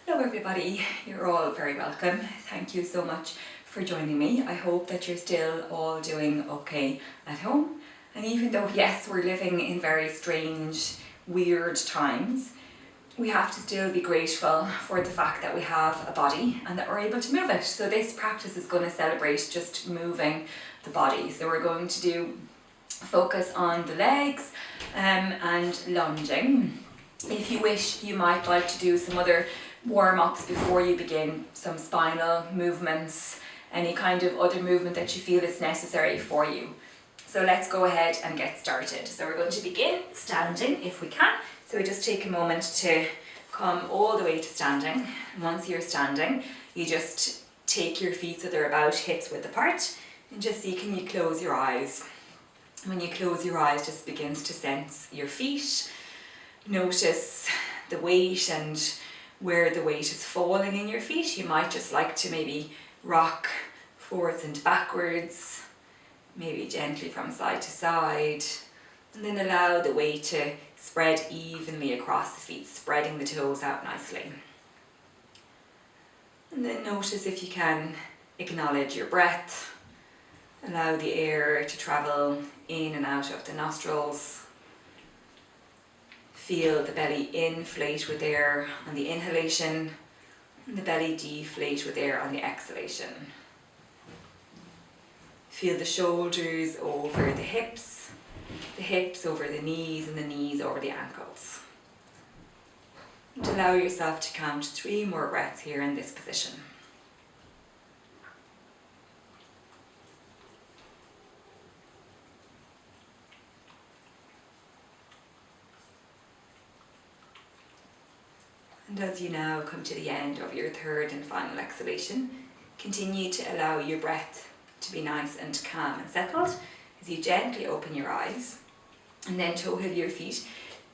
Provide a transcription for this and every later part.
Hello everybody, you're all very welcome. Thank you so much for joining me. I hope that you're still all doing okay at home. And even though, yes, we're living in very strange, weird times, we have to still be grateful for the fact that we have a body and that we're able to move it. So this practice is going to celebrate just moving the body. So we're going to focus on the legs and lunging. If you wish, you might like to do some other warm-ups before you begin, some spinal movements, any kind of other movement that you feel is necessary for you. So let's go ahead and get started. So we're going to begin standing if we can. So we just take a moment to come all the way to standing. And once you're standing, you just take your feet so they're about hips width apart and just see, can you close your eyes? When you close your eyes, just begins to sense your feet. Notice the weight and where the weight is falling in your feet. You might just like to maybe rock forwards and backwards, maybe gently from side to side, and then allow the weight to spread evenly across the feet, spreading the toes out nicely. And then notice if you can acknowledge your breath. Allow the air to travel in and out of the nostrils. Feel the belly inflate with air on the inhalation and the belly deflate with air on the exhalation. Feel the shoulders over the hips over the knees, and the knees over the ankles. And allow yourself to count 3 more breaths here in this position. And as you now come to the end of your 3rd and final exhalation, continue to allow your breath to be nice and calm and settled as you gently open your eyes, and then toe heel your feet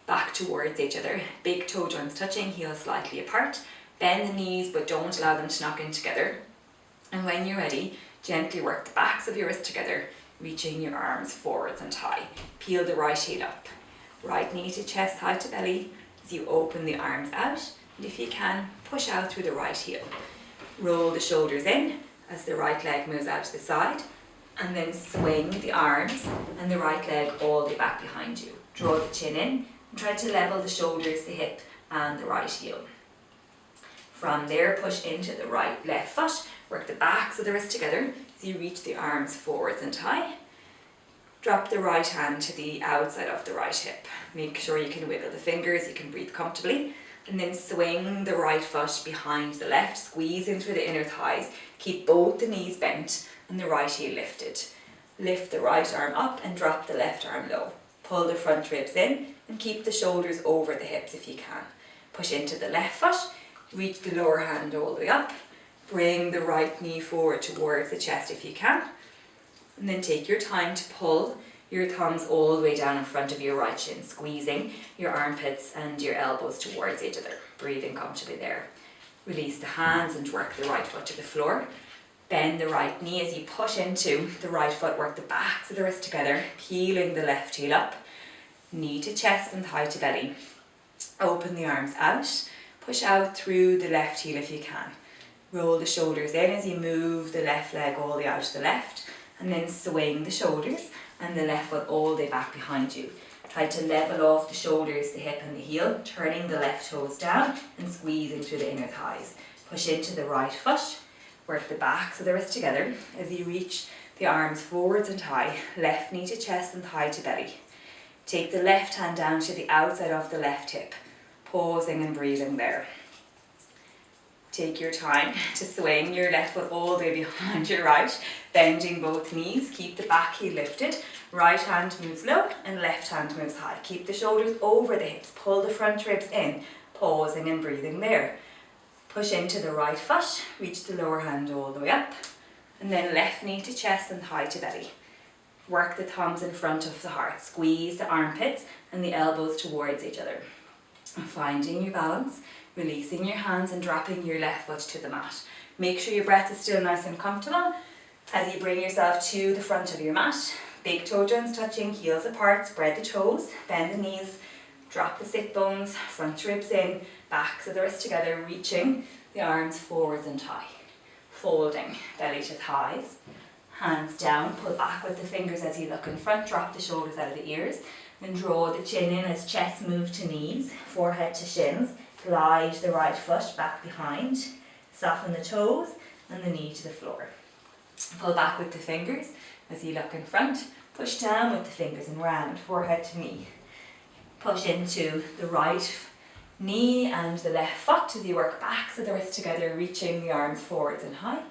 back towards each other. Big toe joints touching, heels slightly apart. Bend the knees but don't allow them to knock in together. And when you're ready, gently work the backs of your wrists together, reaching your arms forwards and high. Peel the right heel up. Right knee to chest, high to belly as you open the arms out. And if you can, push out through the right heel. Roll the shoulders in as the right leg moves out to the side, and then swing the arms and the right leg all the way back behind you. Draw the chin in and try to level the shoulders, the hip and the right heel. From there, push into the left foot, work the backs of the wrists together as you reach the arms forwards and high. Drop the right hand to the outside of the right hip. Make sure you can wiggle the fingers, you can breathe comfortably. And then swing the right foot behind the left, squeeze into the inner thighs. Keep both the knees bent and the right heel lifted. Lift the right arm up and drop the left arm low. Pull the front ribs in and keep the shoulders over the hips if you can. Push into the left foot, reach the lower hand all the way up. Bring the right knee forward towards the chest if you can. And then take your time to pull your thumbs all the way down in front of your right shin, squeezing your armpits and your elbows towards each other. Breathing comfortably there. Release the hands and work the right foot to the floor. Bend the right knee as you push into the right foot, work the backs of the wrists together, peeling the left heel up. Knee to chest and thigh to belly. Open the arms out, push out through the left heel if you can. Roll the shoulders in as you move the left leg all the way out to the left, and then swing the shoulders and the left foot all the way back behind you. Try to level off the shoulders, the hip and the heel, turning the left toes down and squeezing through the inner thighs. Push into the right foot, work the backs of the wrists together as you reach the arms forwards and high, left knee to chest and thigh to belly. Take the left hand down to the outside of the left hip, pausing and breathing there. Take your time to swing your left foot all the way behind your right, bending both knees. Keep the back heel lifted. Right hand moves low and left hand moves high. Keep the shoulders over the hips. Pull the front ribs in, pausing and breathing there. Push into the right foot, reach the lower hand all the way up, and then left knee to chest and thigh to belly. Work the thumbs in front of the heart. Squeeze the armpits and the elbows towards each other. Finding your balance. Releasing your hands and dropping your left foot to the mat. Make sure your breath is still nice and comfortable as you bring yourself to the front of your mat. Big toe joints touching, heels apart, spread the toes, bend the knees, Drop the sit bones, front ribs in, backs of the wrists together, reaching the arms forwards and high. Folding, belly to thighs. Hands down, pull back with the fingers as you look in front, drop the shoulders out of the ears, and draw the chin in as chest move to knees, forehead to shins, glide the right foot back behind, soften the toes and the knee to the floor. Pull back with the fingers as you look in front, push down with the fingers and round, forehead to knee. Push into the right knee and the left foot as you work backs of the wrists together, reaching the arms forwards and high.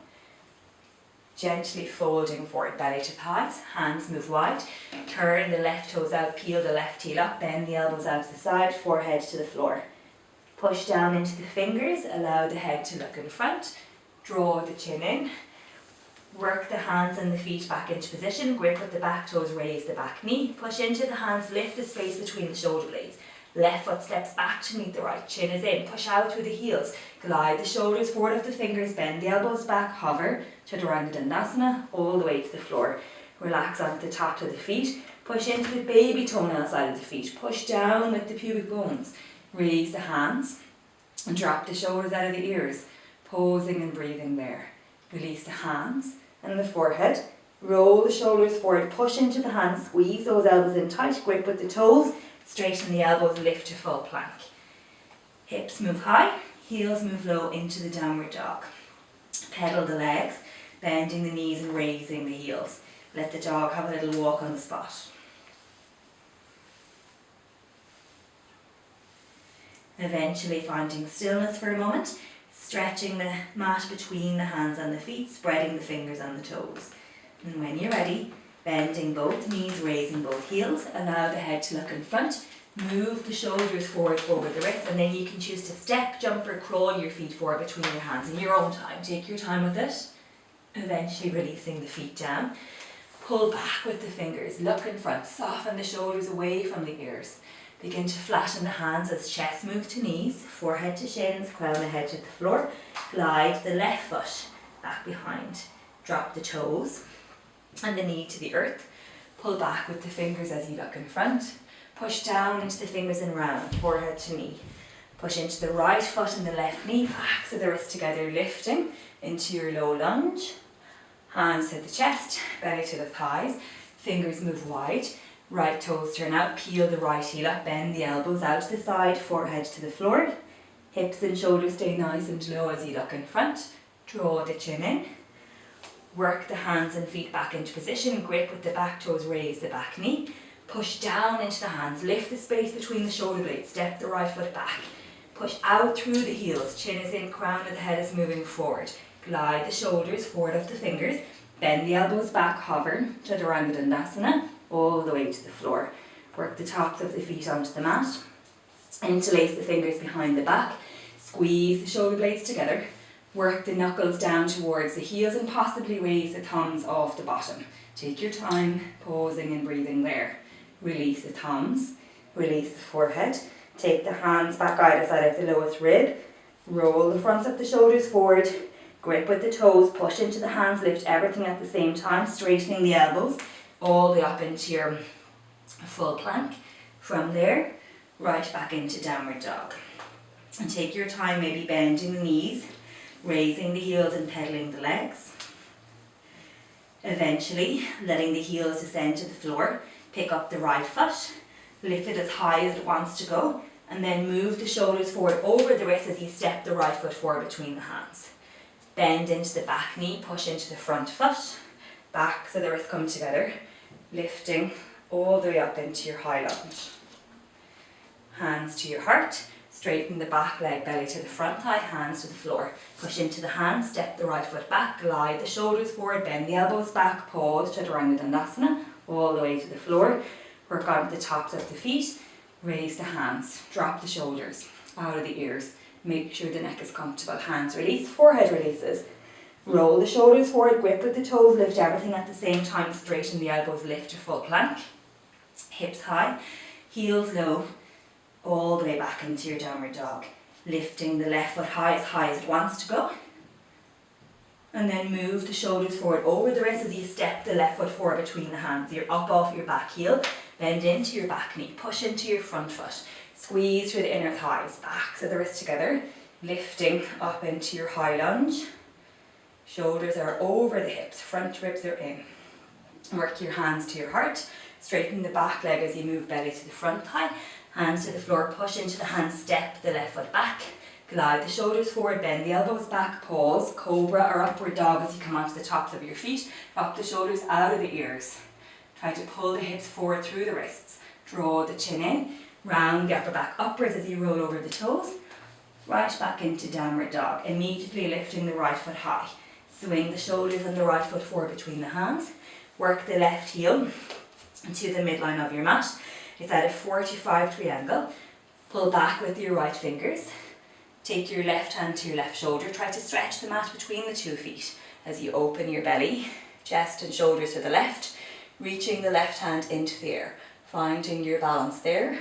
Gently folding forward, belly to thighs, hands move wide. Turn the left toes out, peel the left heel up, bend the elbows out to the side, forehead to the floor. Push down into the fingers, allow the head to look in front. Draw the chin in. Work the hands and the feet back into position. Grip with the back toes, raise the back knee. Push into the hands, lift the space between the shoulder blades. Left foot steps back to meet the right, chin is in. Push out through the heels. Glide the shoulders forward of the fingers, bend the elbows back, hover, Chaturanga Dandasana, all the way to the floor. Relax onto the tops of the feet. Push into the baby toenail side of the feet. Push down with the pubic bones. Raise the hands and drop the shoulders out of the ears. Posing and breathing there. Release the hands and the forehead. Roll the shoulders forward, push into the hands, squeeze those elbows in tight, grip with the toes. Straighten the elbows, lift to full plank. Hips move high, heels move low into the downward dog. Pedal the legs, bending the knees and raising the heels. Let the dog have a little walk on the spot. Eventually finding stillness for a moment, stretching the mat between the hands and the feet, spreading the fingers and the toes. And when you're ready, bending both knees, raising both heels, allow the head to look in front, move the shoulders forward over the wrists, and then you can choose to step, jump or crawl your feet forward between your hands in your own time. Take your time with it. Eventually releasing the feet down. Pull back with the fingers, look in front, soften the shoulders away from the ears. Begin to flatten the hands as chest move to knees, forehead to shins, crown the head to the floor. Glide the left foot back behind. Drop the toes and the knee to the earth. Pull back with the fingers as you look in front. Push down into the fingers and round, forehead to knee. Push into the right foot and the left knee, backs of the wrists together, lifting into your low lunge. Hands to the chest, belly to the thighs, fingers move wide. Right toes turn out, peel the right heel up, bend the elbows out to the side, forehead to the floor. Hips and shoulders stay nice and low as you look in front. Draw the chin in. Work the hands and feet back into position, grip with the back toes, raise the back knee. Push down into the hands, lift the space between the shoulder blades, step the right foot back. Push out through the heels, chin is in, crown of the head is moving forward. Glide the shoulders forward of the fingers, bend the elbows back, hover, Chaturanga Dandasana, all the way to the floor. Work the tops of the feet onto the mat. Interlace the fingers behind the back, squeeze the shoulder blades together. Work the knuckles down towards the heels and possibly raise the thumbs off the bottom. Take your time, pausing and breathing there. Release the thumbs, release the forehead. Take the hands back either side of the lowest rib. Roll the fronts of the shoulders forward. Grip with the toes, push into the hands, lift everything at the same time, straightening the elbows all the way up into your full plank. From there, right back into downward dog. And take your time, maybe bending the knees, raising the heels and pedaling the legs. Eventually, letting the heels descend to the floor, pick up the right foot, lift it as high as it wants to go, and then move the shoulders forward over the wrists as you step the right foot forward between the hands. Bend into the back knee, push into the front foot, back so the wrists come together, lifting all the way up into your high lunge. Hands to your heart. Straighten the back leg, belly to the front thigh, hands to the floor. Push into the hands, step the right foot back, glide the shoulders forward, bend the elbows back, pause, Chaturanga Dandasana, all the way to the floor. Work on the tops of the feet, raise the hands, drop the shoulders out of the ears. Make sure the neck is comfortable, hands release, forehead releases. Roll the shoulders forward, grip with the toes, lift everything at the same time, straighten the elbows, lift to full plank. Hips high, heels low, all the way back into your downward dog. Lifting the left foot high as it wants to go. And then move the shoulders forward over the wrists as you step the left foot forward between the hands. You're up off your back heel, bend into your back knee, push into your front foot. Squeeze through the inner thighs, backs of the wrists together, lifting up into your high lunge. Shoulders are over the hips, front ribs are in. Work your hands to your heart, straighten the back leg as you move belly to the front thigh, hands to the floor, push into the hands, step the left foot back, glide the shoulders forward, bend the elbows back, pause, cobra or upward dog as you come onto the tops of your feet, drop the shoulders out of the ears. Try to pull the hips forward through the wrists, draw the chin in, round the upper back upwards as you roll over the toes, right back into downward dog, immediately lifting the right foot high. Swing the shoulders and the right foot forward between the hands. Work the left heel to the midline of your mat. It's at a 45-degree angle. Pull back with your right fingers. Take your left hand to your left shoulder. Try to stretch the mat between the 2 feet as you open your belly, chest and shoulders to the left, reaching the left hand into the air, finding your balance there.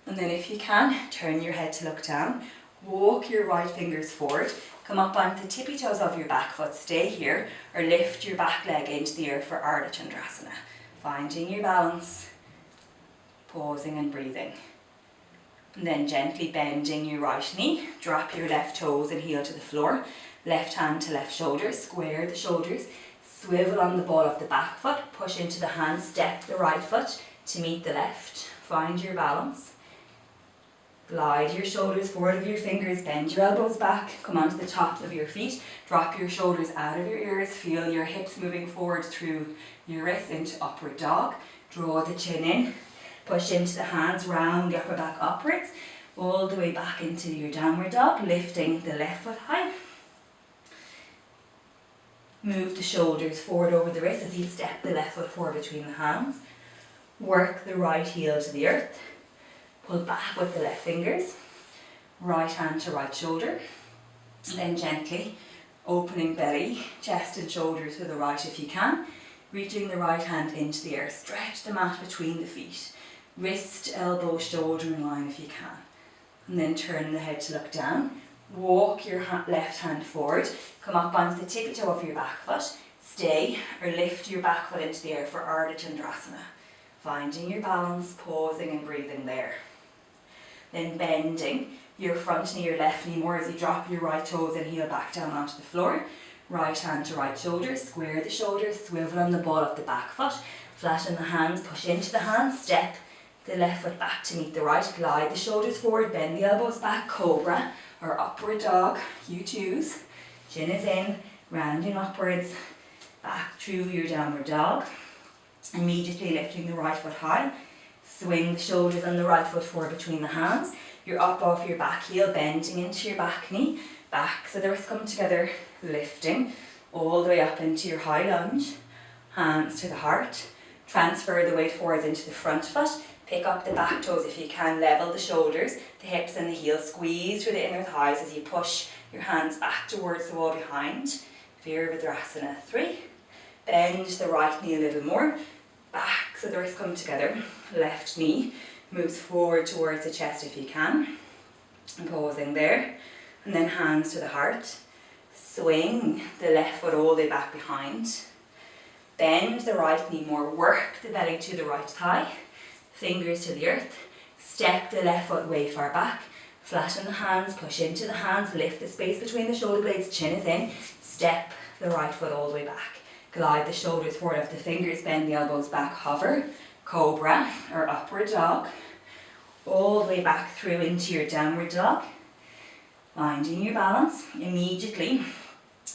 And then if you can, turn your head to look down. Walk your right fingers forward. Come up onto the tippy toes of your back foot, stay here, or lift your back leg into the air for Ardha Chandrasana. Finding your balance, pausing and breathing. And then gently bending your right knee, drop your left toes and heel to the floor, left hand to left shoulder, square the shoulders, swivel on the ball of the back foot, push into the hand, step the right foot to meet the left, find your balance. Glide your shoulders forward of your fingers, bend your elbows back, come onto the tops of your feet, drop your shoulders out of your ears, feel your hips moving forward through your wrists into upward dog, draw the chin in, push into the hands, round the upper back upwards, all the way back into your downward dog, lifting the left foot high. Move the shoulders forward over the wrists as you step the left foot forward between the hands, work the right heel to the earth. Pull back with the left fingers, right hand to right shoulder, and then gently opening belly, chest and shoulders to the right if you can, reaching the right hand into the air. Stretch the mat between the feet, wrist, elbow, shoulder in line if you can. And then turn the head to look down, walk your left hand forward, come up onto the tippy toe of your back foot, stay or lift your back foot into the air for Ardha Chandrasana. Finding your balance, pausing and breathing there. Then bending your front knee, your left knee more as you drop your right toes and heel back down onto the floor. Right hand to right shoulder, square the shoulders, swivel on the ball of the back foot, flatten the hands, push into the hands, step the left foot back to meet the right, glide the shoulders forward, bend the elbows back, cobra or upward dog, you choose. Chin is in, rounding upwards, back through your downward dog. Immediately lifting the right foot high. Swing the shoulders and the right foot forward between the hands. You're up off your back heel, bending into your back knee. Back so the wrists come together, lifting all the way up into your high lunge. Hands to the heart. Transfer the weight forwards into the front foot. Pick up the back toes if you can, level the shoulders, the hips and the heels. Squeeze through the inner thighs as you push your hands back towards the wall behind. Virabhadrasana 3. Bend the right knee a little more. Back so the wrists come together. Left knee moves forward towards the chest if you can. And pausing there. And then hands to the heart. Swing the left foot all the way back behind. Bend the right knee more. Work the belly to the right thigh. Fingers to the earth. Step the left foot way far back. Flatten the hands, push into the hands. Lift the space between the shoulder blades. Chin is in. Step the right foot all the way back. Glide the shoulders forward of the fingers, bend the elbows back, hover, cobra or upward dog, all the way back through into your downward dog. Finding your balance, immediately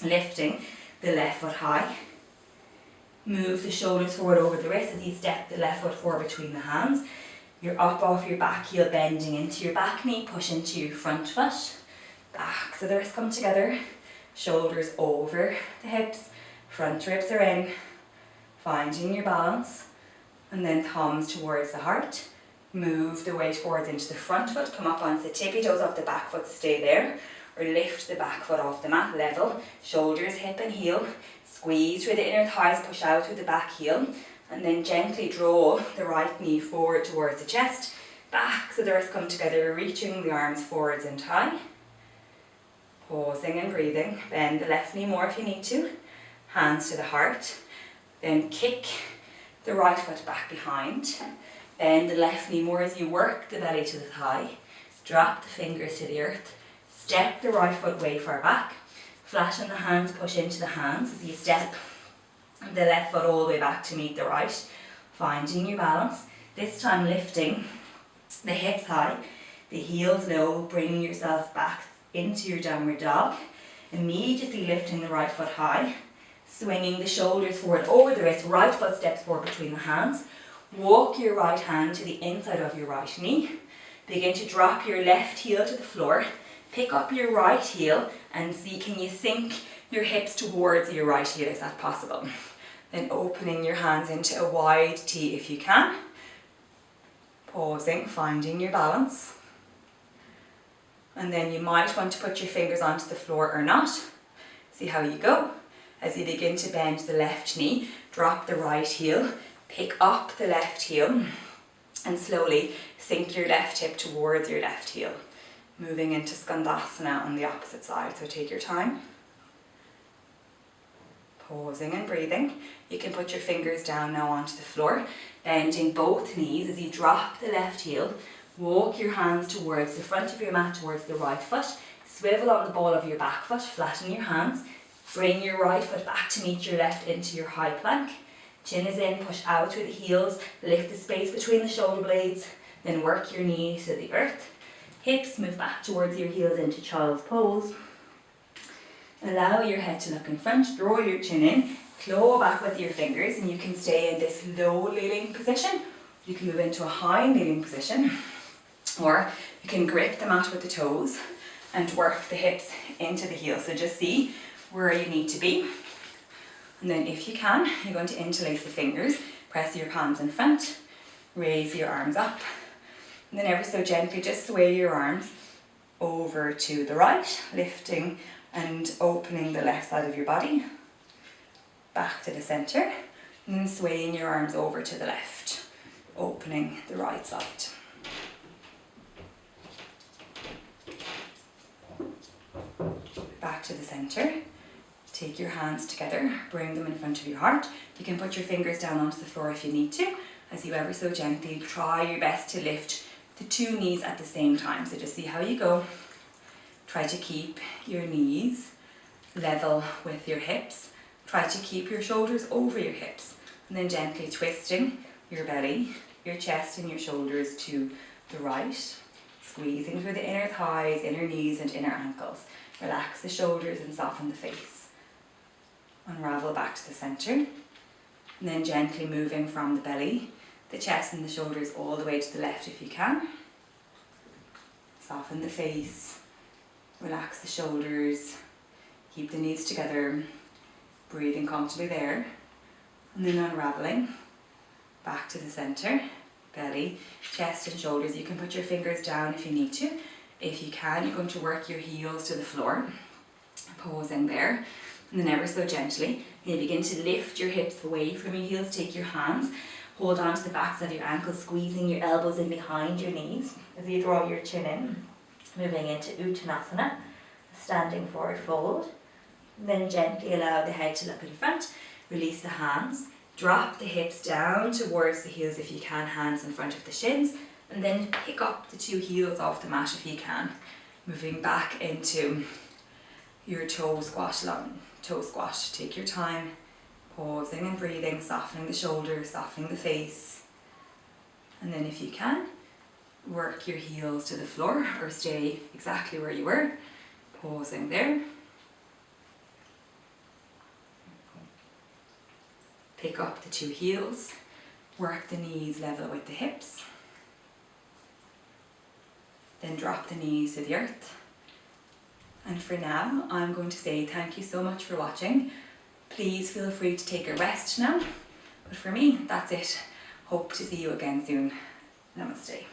lifting the left foot high. Move the shoulders forward over the wrists as you step the left foot forward between the hands. You're up off your back heel, bending into your back knee, push into your front foot. Back so the wrists come together, shoulders over the hips. Front ribs are in, finding your balance, and then thumbs towards the heart. Move the weight forwards into the front foot, come up onto the tippy toes of the back foot, stay there, or lift the back foot off the mat, level, shoulders, hip and heel, squeeze through the inner thighs, push out through the back heel, and then gently draw the right knee forward towards the chest, back so the wrists come together, reaching the arms forwards and high. Pausing and breathing, bend the left knee more if you need to. Hands to the heart, then kick the right foot back behind, Bend the left knee more as you work the belly to the thigh. Drop the fingers to the earth. Step the right foot way far back. Flatten the hands, push into the hands as you step the left foot all the way back to meet the right. Finding your balance. This time lifting the hips high, the heels low, bringing yourself back into your downward dog. Immediately lifting the right foot high, swinging the shoulders forward over the wrist, right foot steps forward between the hands. Walk your right hand to the inside of your right knee. Begin to drop your left heel to the floor. Pick up your right heel and see, can you sink your hips towards your right heel? Is that possible? Then opening your hands into a wide T if you can. Pausing, finding your balance. And then you might want to put your fingers onto the floor or not. See how you go. As you begin to bend the left knee, drop the right heel, pick up the left heel, and slowly sink your left hip towards your left heel. Moving into Skandasana on the opposite side, so take your time. Pausing and breathing. You can put your fingers down now onto the floor, bending both knees as you drop the left heel. Walk your hands towards the front of your mat, towards the right foot. Swivel on the ball of your back foot, flatten your hands. Bring your right foot back to meet your left into your high plank. Chin is in, push out through the heels, lift the space between the shoulder blades, then work your knees to the earth. Hips move back towards your heels into child's pose. Allow your head to look in front, draw your chin in, claw back with your fingers, and you can stay in this low kneeling position. You can move into a high kneeling position, or you can grip the mat with the toes and work the hips into the heels. So just see where you need to be. And then if you can, you're going to interlace the fingers, press your palms in front, raise your arms up, and then ever so gently just sway your arms over to the right, lifting and opening the left side of your body, back to the centre, and then swaying your arms over to the left, opening the right side. Back to the centre. Take your hands together, bring them in front of your heart. You can put your fingers down onto the floor if you need to, as you ever so gently try your best to lift the two knees at the same time. So just see how you go. Try to keep your knees level with your hips. Try to keep your shoulders over your hips, and then gently twisting your belly, your chest and your shoulders to the right, squeezing through the inner thighs, inner knees and inner ankles. Relax the shoulders and soften the face. Unravel back to the centre, and then gently moving from the belly, the chest and the shoulders all the way to the left if you can. Soften the face, relax the shoulders, keep the knees together, breathing comfortably there, and then unraveling back to the centre, belly, chest and shoulders. You can put your fingers down if you need to. If you can, you're going to work your heels to the floor, posing there. And then ever so gently, you begin to lift your hips away from your heels. Take your hands, hold on to the backs of your ankles, squeezing your elbows in behind your knees as you draw your chin in. Moving into Uttanasana, standing forward fold. Then gently allow the head to look in front. Release the hands. Drop the hips down towards the heels if you can, hands in front of the shins. And then pick up the two heels off the mat if you can. Moving back into your toe squat lunge. Toe squat. Take your time, pausing and breathing, softening the shoulders, softening the face. And then if you can, work your heels to the floor or stay exactly where you were, pausing there. Pick up the two heels, work the knees level with the hips. Then drop the knees to the earth. And for now, I'm going to say thank you so much for watching. Please feel free to take a rest now. But for me, that's it. Hope to see you again soon. Namaste.